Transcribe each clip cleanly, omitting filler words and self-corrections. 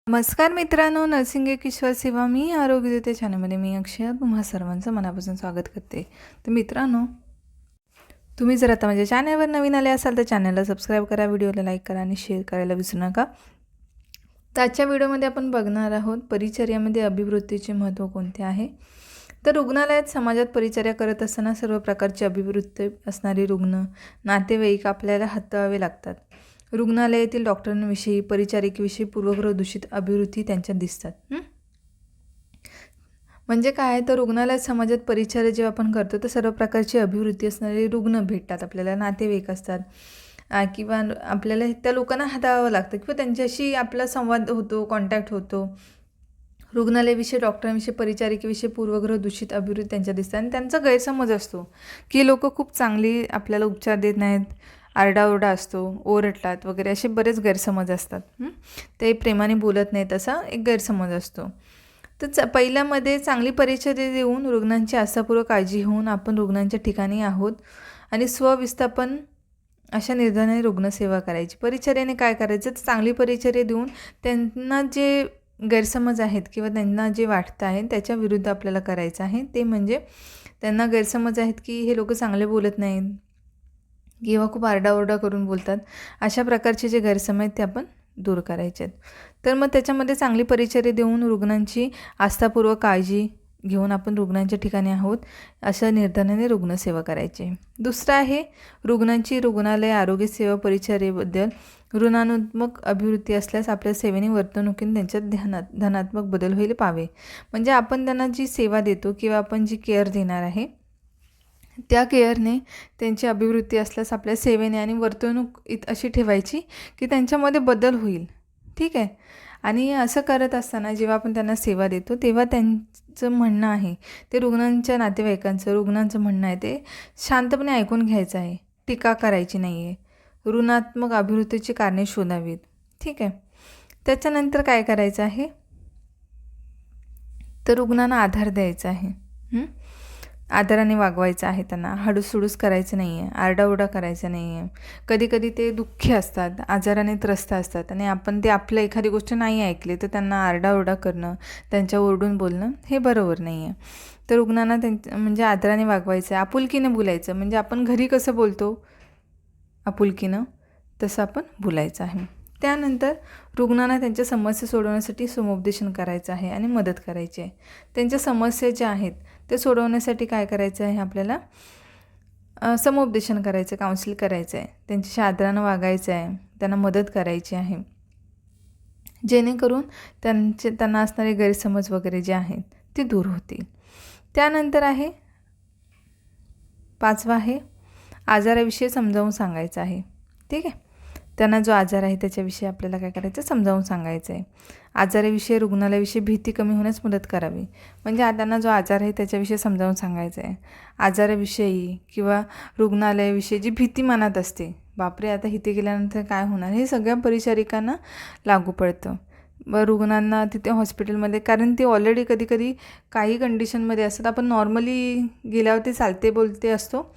नमस्कार मित्रांनो, नर्सिंग एक ईश्वर सेवा मी आरोग्यदेते चॅनलमध्ये मी अक्षय तुम्हा सर्वांचं मनापासून स्वागत करते. तर मित्रांनो, तुम्ही जर आता माझ्या चॅनलवर नवीन आले असाल तर चॅनलला सबस्क्राईब करा, व्हिडिओला लाईक करा आणि शेअर करायला विसरू नका. तर आजच्या व्हिडिओमध्ये आपण बघणार आहोत परिचर्यामध्ये अभिवृत्तीचे महत्त्व कोणते आहे. तर रुग्णालयात समाजात परिचर्या करत असताना सर्व प्रकारची अभिवृत्ती असणारे रुग्ण, नातेवाईक आपल्याला हाताळावे लागतात. रुग्णालयातील डॉक्टरांविषयी, परिचारिकेविषयी पूर्वग्रह दूषित अभिवृत्ती त्यांच्यात दिसतात. म्हणजे काय तर रुग्णालयात समाजात परिचर्या जेव्हा आपण करतो तर सर्व प्रकारची अभिवृत्ती असणारे रुग्ण भेटतात आपल्याला, नातेवाईक असतात किंवा आपल्याला त्या लोकांना हाताळावं लागतं किंवा त्यांच्याशी आपला संवाद होतो, कॉन्टॅक्ट होतो. रुग्णालयाविषयी, डॉक्टरांविषयी, परिचारिकेविषयी पूर्वग्रह दूषित अभिवृत्ती त्यांच्या दिसतात आणि त्यांचा गैरसमज असतो की लोक खूप चांगली आपल्याला उपचार देत नाहीत, आरडाओरडा असतो, ओरडतात वगैरे, असे बरेच गैरसमज असतात. ते प्रेमाने बोलत नाहीत असा एक गैरसमज असतो. तर पहिल्यामध्ये चांगली परिचर्या देऊन रुग्णांची आस्थापूर्वक काळजी घेऊन आपण रुग्णांच्या ठिकाणी आहोत आणि स्वविस्थापन अशा निर्धाराने रुग्णसेवा करायची. परिचर्याने काय करायचं तर चांगली परिचर्या देऊन त्यांना जे गैरसमज आहेत किंवा त्यांना जे वाटतं आहे त्याच्या विरुद्ध आपल्याला करायचं आहे. ते म्हणजे त्यांना गैरसमज आहेत की हे लोक चांगले बोलत नाहीत किंवा खूप आरडाओरडा करून बोलतात, अशा प्रकारचे जे गैरसमज आहेत ते आपण दूर करायचे आहेत. तर मग त्याच्यामध्ये चांगली परिचर्या देऊन रुग्णांची आस्थापूर्वक काळजी घेऊन आपण रुग्णांच्या ठिकाणी आहोत अशा निर्धाराने रुग्णसेवा करायची. दुसरं आहे रुग्णांची रुग्णालय आरोग्य सेवा परिचर्येबद्दल ऋणात्मक अभिवृत्ती असल्यास आपल्या सेवेने वर्तणुकीने त्यांच्यात धनात्मक बदल होईल पाहावे. म्हणजे आपण त्यांना जी सेवा देतो किंवा आपण जी केअर देणार आहे त्या केअरने त्यांची अभिवृत्ती असल्यास आपल्या सेवेने आणि वर्तणूक अशी ठेवायची की त्यांच्यामध्ये बदल होईल. ठीक आहे. आणि असं करत असताना जेव्हा आपण त्यांना सेवा देतो तेव्हा त्यांचं म्हणणं आहे ते रुग्णांच्या नातेवाईकांचं, रुग्णांचं म्हणणं आहे ते शांतपणे ऐकून घ्यायचं आहे, टीका करायची नाही आहे, ऋणात्मक अभिवृत्तीची कारणे शोधावीत. ठीक आहे. त्याच्यानंतर काय करायचं आहे तर रुग्णांना आधार द्यायचा आहे. आदराने वागवायचं आहे, त्यांना हाडूसुडूस करायचं नाही आहे, आरडाओरडा करायचा नाही आहे. कधीकधी ते दुःखी असतात, आजाराने त्रस्त असतात आणि आपण ते आपलं एखादी गोष्ट नाही ऐकली तर त्यांना आरडाओरडा करणं, त्यांच्या ओरडून बोलणं हे बरोबर नाही आहे. तर रुग्णांना म्हणजे आदराने वागवायचं आहे, आपुलकीनं बोलायचं. म्हणजे आपण घरी कसं बोलतो आपुलकीनं तसं आपण बोलायचं आहे. त्यानंतर रुग्णांना त्यांच्या समस्या सोडवण्यासाठी समुपदेशन करायचं आहे आणि मदत करायची आहे. त्यांच्या समस्या ज्या आहेत ते सोडवण्यासाठी काय करायचं आहे आपल्याला समुपदेशन करायचं, काउन्सिल करायचं आहे, त्यांच्याशी आदरानं वागायचं आहे, त्यांना मदत करायची आहे, जेणेकरून त्यांना असणारे गैरसमज वगैरे जे आहेत ते दूर होतील. त्यानंतर आहे 5वा आहे आजाराविषयी समजावून सांगायचं आहे. ठीक आहे. त्यांना जो आजार आहे त्याच्याविषयी आपल्याला काय करायचं समजावून सांगायचं आहे. आजाराविषयी, रुग्णालयाविषयी भीती कमी होण्यास मदत करावी. म्हणजे त्यांना जो आजार आहे त्याच्याविषयी समजावून सांगायचं आहे. आजाराविषयी किंवा रुग्णालयाविषयी जी भीती मनात असते, बापरे आता इथे गेल्यानंतर काय होणार, हे सगळ्या परिचारिकांना लागू पडतं. रुग्णांना तिथे हॉस्पिटलमध्ये, कारण ते ऑलरेडी कधीकधी काही कंडिशनमध्ये असतात. आपण नॉर्मली गेल्यावर ते चालते बोलते असतो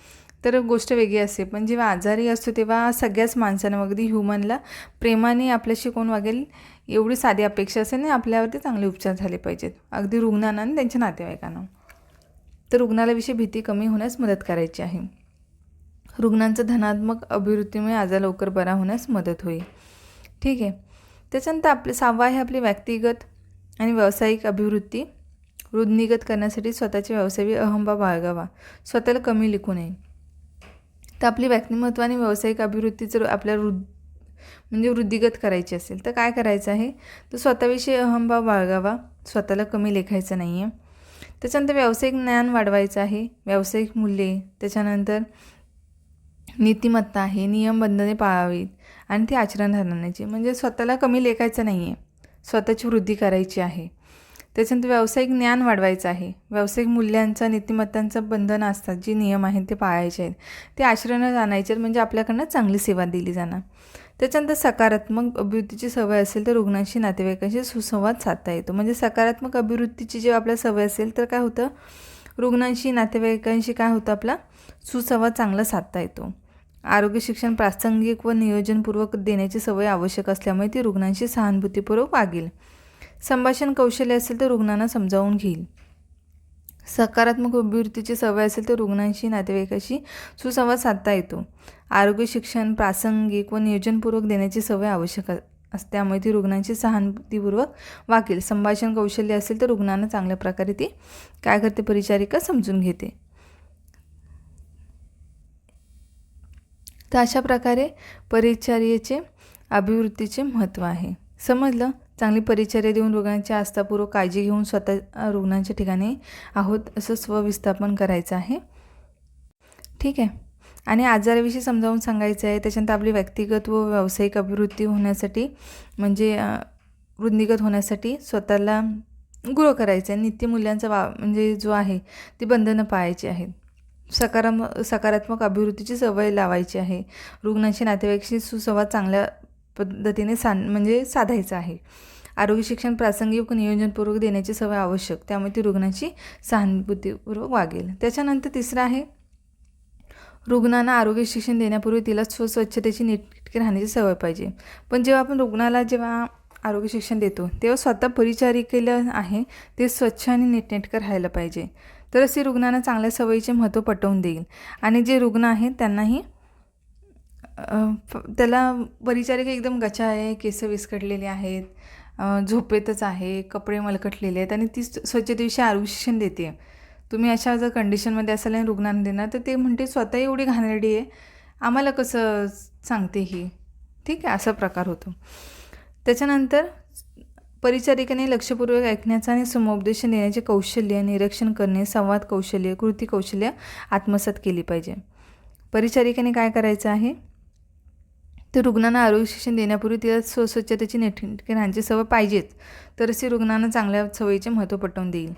तर गोष्ट वेगळी असते, पण जेव्हा आजारी असतो तेव्हा सगळ्याच माणसांना, अगदी ह्युमनला प्रेमाने आपल्याशी कोण वागेल एवढी साधी अपेक्षा असेल आणि आपल्यावरती चांगले उपचार झाले पाहिजेत, अगदी रुग्णांना आणि त्यांच्या नातेवाईकांना. तर रुग्णालयाविषयी भीती कमी होण्यास मदत करायची आहे. रुग्णांचं धनात्मक अभिवृत्तीमुळे आजार लवकर बरा होण्यास मदत होईल. ठीक आहे. त्याच्यानंतर 6वा आहे आपली व्यक्तिगत आणि व्यावसायिक अभिवृत्ती वृद्धिंगत करण्यासाठी स्वतःच्या व्यवसायावी अहंभाव बाळगावा, स्वतःला कमी लिखू नये. तर आपली व्यक्तिमत्व आणि व्यावसायिक अभिवृत्ती जर आपल्याला म्हणजे वृद्धिगत करायची असेल तर काय करायचं आहे तर स्वतःविषयी अहंभाव बाळगावा, स्वतःला कमी लेखायचं नाही आहे. त्याच्यानंतर व्यावसायिक ज्ञान वाढवायचं आहे, व्यावसायिक मूल्ये, त्याच्यानंतर नीतिमत्ता आहे, नियमबंधने पाळावीत आणि ती आचरणात आणायची. म्हणजे स्वतःला कमी लेखायचं नाही आहे, स्वतःची वृद्धी करायची आहे. त्याच्यानंतर व्यावसायिक ज्ञान वाढवायचं आहे, व्यावसायिक मूल्यांचा, नीतिमत्तांचं बंधनं असतात, जी नियम आहेत ते पाळायचे आहेत, ते आचरणात आणायचे आहेत, म्हणजे आपल्याकडनं चांगली सेवा दिली जाणार. त्याच्यानंतर सकारात्मक अभिवृत्तीची सवय असेल तर रुग्णांशी, नातेवाईकांशी सुसंवाद साधता येतो. म्हणजे सकारात्मक अभिवृत्तीची जेव्हा आपल्या सवय असेल तर काय होतं, रुग्णांशी, नातेवाईकांशी काय होतं, आपला सुसंवाद चांगला साधता येतो. आरोग्य शिक्षण प्रासंगिक व नियोजनपूर्वक देण्याची सवय आवश्यक असल्यामुळे ती रुग्णांशी सहानुभूतीपूर्वक वागेल. संभाषण कौशल्य असेल तर रुग्णांना समजावून घेईल. सकारात्मक अभिवृत्तीची सवय असेल तर रुग्णांशी नातेवाईकाशी सुसंवाद साधता येतो. आरोग्य शिक्षण प्रासंगिक व नियोजनपूर्वक देण्याची सवय आवश्यक असते, त्यामुळे ती रुग्णांची सहानुभूतीपूर्वक वागेल. संभाषण कौशल्य असेल तर रुग्णांना चांगल्या प्रकारे ती काय करते, परिचारिका समजून घेते. तर अशा प्रकारे परिचर्येचे अभिवृत्तीचे महत्त्व आहे. समजलं? चांगली परिचर्या देऊन रुग्णांची आस्थापूर्वक काळजी घेऊन स्वतः रुग्णांच्या ठिकाणी आहोत असं स्वविस्थापन करायचं आहे. ठीक आहे. आणि आजाराविषयी समजावून सांगायचं आहे. त्याच्यानंतर आपली व्यक्तिगत व व्यावसायिक अभिवृत्ती होण्यासाठी म्हणजे वृद्धिंगत होण्यासाठी स्वतःला ग्रो करायचं आहे. नित्यमूल्यांचा म्हणजे जो आहे ती बंधनं पाळायची आहेत. सकारात्मक अभिवृत्तीची सवय लावायची आहे. रुग्णांशी नातेवाईकाशी सुसंवाद चांगल्या पद्धतीने म्हणजे साधायचा आहे. आरोग्य शिक्षण प्रासंगिक व नियोजनपूर्वक देण्याची सवय आवश्यक, त्यामुळे ती रुग्णांची सहानुभूतीपूर्वक वागेल. त्याच्यानंतर तिसरं आहे, रुग्णांना आरोग्य शिक्षण देण्यापूर्वी तिला स्वच्छतेची नीटनेटके राहण्याची सवय पाहिजे. पण जेव्हा आपण रुग्णाला आरोग्य शिक्षण देतो तेव्हा स्वतः परिचारिकेला आहे ते स्वच्छ आणि नीटनेटकं राहायला पाहिजे. तरच ती रुग्णांना चांगल्या सवयीचे महत्त्व पटवून देईल. आणि जे रुग्ण आहेत त्यांनाही त्याला परिचारिका एकदम गचा आहे, केस विस्कटलेले आहेत, झोपेतच आहे, कपडे मलकटलेले आहेत आणि ती स्वच्छतेविषयी आरोग्य शिक्षण देते. तुम्ही अशा जर कंडिशनमध्ये असाल आणि रुग्णांना देणार तर ते म्हणते स्वतः एवढी घाणेरडी आहे, आम्हाला कसं सांगते ही. ठीक आहे, असा प्रकार होतो. त्याच्यानंतर परिचारिकेने लक्षपूर्वक ऐकण्याचा आणि समुपदेशन देण्याचे कौशल्य, निरीक्षण करणे, संवाद कौशल्य, कृती कौशल्य आत्मसात केली पाहिजे. परिचारिकेने काय करायचं आहे, तर रुग्णांना आरोग्य शिक्षण देण्यापूर्वी तिला स्वच्छतेची नीटनेटके राहण्याची सवय पाहिजेच, तरच ती रुग्णांना चांगल्या सवयीचे महत्त्व पटवून देईल.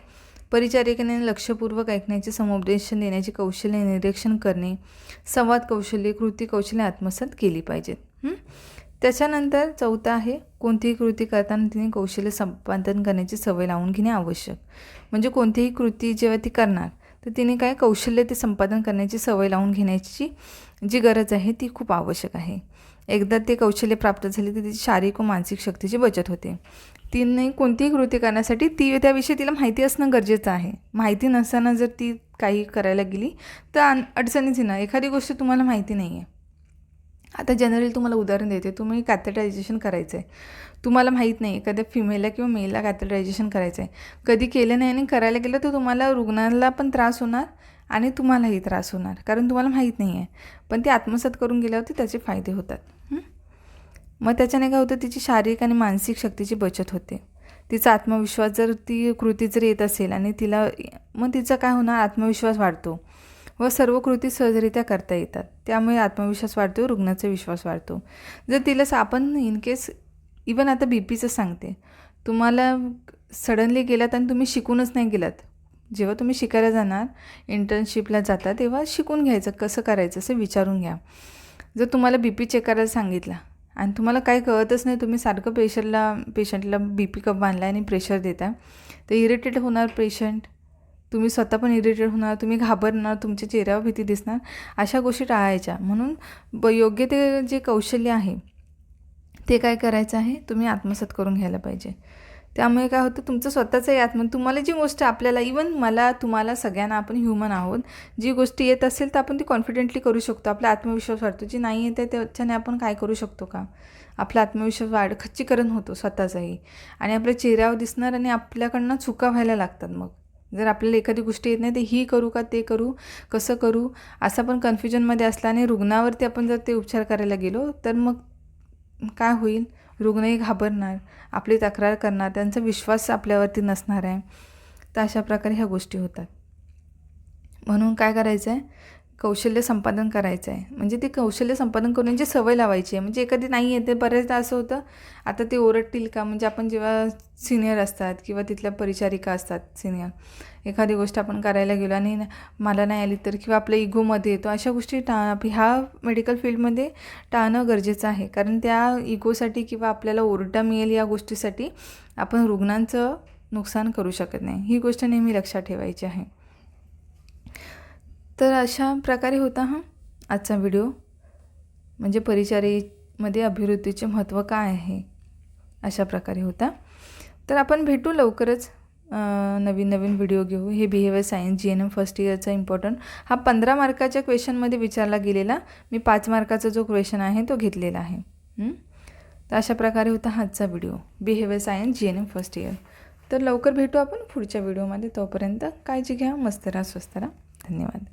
परिचारिकेने लक्षपूर्वक ऐकण्याचे, समुपदेशन देण्याचे कौशल्य, निरीक्षण करणे, संवाद कौशल्य, कृती कौशल्य आत्मसात केली पाहिजेत. त्याच्यानंतर चौथा आहे, कोणतीही कृती करताना तिने कौशल्य संपादन करण्याची सवय लावून घेणे आवश्यक. म्हणजे कोणतीही कृती जेव्हा ती करणार तर तिने काय कौशल्य ते संपादन करण्याची सवय लावून घेण्याची जी गरज आहे ती खूप आवश्यक आहे. एकदा ते कौशल्य प्राप्त झाले तर तिची शारीरिक व मानसिक शक्तीची बचत होते. तिने कोणतीही कृती करण्यासाठी त्याविषयी तिला माहिती असणं गरजेचं आहे. माहिती नसताना जर ती काही करायला गेली तर अडचणीच येणार. एखादी गोष्ट तुम्हाला माहिती नाही आहे. आता जनरली तुम्हाला उदाहरण देते, तुम्ही कॅथेटरायझेशन करायचं आहे, तुम्हाला माहीत नाही एखाद्या फिमेलला किंवा मेलला कॅथेटरायझेशन करायचं आहे, कधी केलं नाही आणि करायला गेलं तर तुम्हाला रुग्णाला पण त्रास होणार आणि तुम्हालाही त्रास होणार, कारण तुम्हाला माहीत नाही आहे. पण ते आत्मसात करून गेल्यावरती त्याचे फायदे होतात. मग त्याच्याने काय होतं, तिची शारीरिक आणि मानसिक शक्तीची बचत होते. तिचा आत्मविश्वास जर ती कृती जर येत असेल आणि मग तिचा काय होणार, आत्मविश्वास वाढतो व सर्व कृती सहजरित्या करता येतात. त्यामुळे आत्मविश्वास वाढतो, रुग्णाचा विश्वास वाढतो. जर तिला आपण इन केस इवन आता BPचं सांगते, तुम्हाला सडनली गेलात आणि तुम्ही शिकूनच नाही गेलात, जेव्हा तुम्ही शिकायला जाणार, इंटर्नशिपला जाता, तेव्हा शिकून घ्यायचं कसं करायचं असं विचारून घ्या. जर तुम्हाला BP चेक करायला सांगितला आणि तुम्हाला काही कळतच नाही, तुम्ही सारखं पेशंटला BP कप बांधला आणि प्रेशर देता, तर इरिटेट होणार पेशंट, तुम्ही स्वतः पण इरिटेट होणार, तुम्ही घाबरणार, तुमच्या चेहऱ्यावर भीती दिसणार. अशा गोष्टी टाळायच्या. म्हणून योग्य ते जे कौशल्य आहे ते काय करायचं आहे, तुम्ही आत्मसात करून घ्यायला पाहिजे. त्यामुळे काय होतं, तुमचं स्वतःचं तुम्हाला जी गोष्ट आपल्याला, इवन मला, तुम्हाला, सगळ्यांना, आपण ह्युमन आहोत, जी गोष्टी येत असेल तर आपण ती कॉन्फिडेंटली करू शकतो. आपला आत्मविश्वास वाढतो. जी नाही येते त्याच्याने आपण काय करू शकतो का, आपला आत्मविश्वास खच्चीकरण होतो स्वतःचाही, आणि आपल्या चेहऱ्यावर दिसणार आणि आपल्याकडनं चुका व्हायला लागतात. मग जर आपल्याला एखादी गोष्ट येत नाही तर ही करू का ते करू, कसं करू, असं पण कन्फ्युजनमध्ये असला आणि रुग्णावरती आपण जर ते उपचार करायला गेलो तर मग काय होईल, रुग्णही घाबरणार, आपली तक्रार करणार, त्यांचा विश्वास आपल्यावरती नसणार आहे. तर अशा प्रकारे ह्या गोष्टी होतात. म्हणून काय करायचं आहे, कौशल्य संपादन करायचं आहे. म्हणजे ते कौशल्य संपादन करण्याची सवय लावायची आहे. म्हणजे एखादी नाही येते, बऱ्याचदा असं होतं, आता ते ओरडतील का, म्हणजे आपण जेव्हा सिनियर असतात किंवा तिथल्या परिचारिका असतात सिनियर, एखादी गोष्ट आपण करायला गेलो आणि मला नाही आली तर, किंवा आपल्या इगोमध्ये येतो, अशा गोष्टी ह्या मेडिकल फील्डमध्ये टाळणं गरजेचं आहे. कारण त्या इगोसाठी किंवा आपल्याला ओरडा मिळेल या गोष्टीसाठी आपण रुग्णांचं नुकसान करू शकत नाही. ही गोष्ट नेहमी लक्षात ठेवायची आहे. तर अशा प्रकारे होता आजचा व्हिडिओ. म्हणजे परिचर्येमध्ये अभिवृत्तीचे महत्त्व काय आहे, अशा प्रकारे होता. तर आपण भेटू लवकरच, नवीन नवीन व्हिडिओ घेऊ. हे बिहेवियर सायन्स GNM फर्स्ट इयरचा इम्पॉर्टंट हा 15 मार्काच्या क्वेश्चनमध्ये विचारला गेलेला. मी 5 मार्काचा जो क्वेश्चन आहे तो घेतलेला आहे. तर अशा प्रकारे होता आजचा video behaviour science GNM first year. तर लवकर भेटू आपण पुढच्या व्हिडिओमध्ये. तोपर्यंत काळजी घ्या, मस्त राहा, स्वस्त राहा. धन्यवाद.